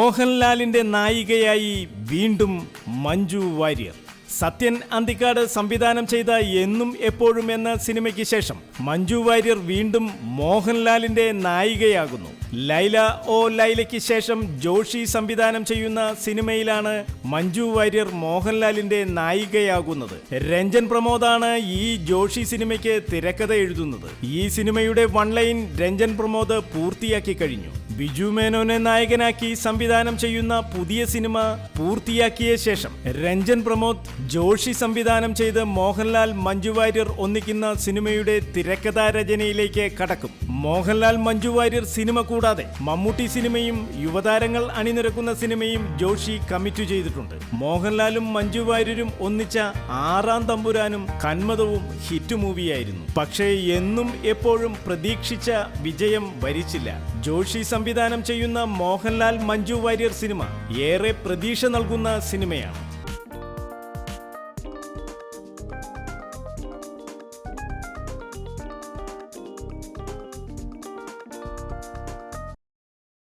മോഹൻലാലിന്റെ നായികയായി വീണ്ടും മഞ്ജു വാര്യർ. സത്യൻ അന്തിക്കാട് സംവിധാനം ചെയ്ത എന്നും എപ്പോഴും എന്ന സിനിമയ്ക്ക് ശേഷം മഞ്ജു വാര്യർ വീണ്ടും മോഹൻലാലിന്റെ നായികയാകുന്നു. ലൈല ഓ ലൈലയ്ക്ക് ശേഷം ജോഷി സംവിധാനം ചെയ്യുന്ന സിനിമയിലാണ് മഞ്ജു വാര്യർ മോഹൻലാലിന്റെ നായികയാകുന്നത്. രഞ്ജൻ പ്രമോദാണ് ഈ ജോഷി സിനിമയ്ക്ക് തിരക്കഥ എഴുതുന്നത്. ഈ സിനിമയുടെ വൺ ലൈൻ രഞ്ജൻ പ്രമോദ് പൂർത്തിയാക്കി കഴിഞ്ഞു. ബിജു മേനോനെ നായകനാക്കി സംവിധാനം ചെയ്യുന്ന പുതിയ സിനിമ പൂർത്തിയാക്കിയ ശേഷം രഞ്ജൻ പ്രമോദ് ജോഷി സംവിധാനം ചെയ്ത് മോഹൻലാൽ മഞ്ജു വാര്യർ ഒന്നിക്കുന്ന സിനിമയുടെ തിരക്കഥാ രചനയിലേക്ക് കടക്കും. മോഹൻലാൽ മഞ്ജു വാര്യർ സിനിമ കൂടാതെ മമ്മൂട്ടി സിനിമയും യുവതാരങ്ങൾ അണിനിരക്കുന്ന സിനിമയും ജോഷി കമ്മിറ്റ് ചെയ്തിട്ടുണ്ട്. മോഹൻലാലും മഞ്ജു വാര്യരും ഒന്നിച്ച ആറാം തമ്പുരാനും കന്മതവും ഹിറ്റ് മൂവിയായിരുന്നു. പക്ഷേ എന്നും എപ്പോഴും പ്രതീക്ഷിച്ച വിജയം വരിച്ചില്ല. ജോഷി സംവിധാനം ചെയ്യുന്ന മോഹൻലാൽ മഞ്ജു വാര്യർ സിനിമ ഏറെ പ്രതീക്ഷ നൽകുന്ന സിനിമയാണ്.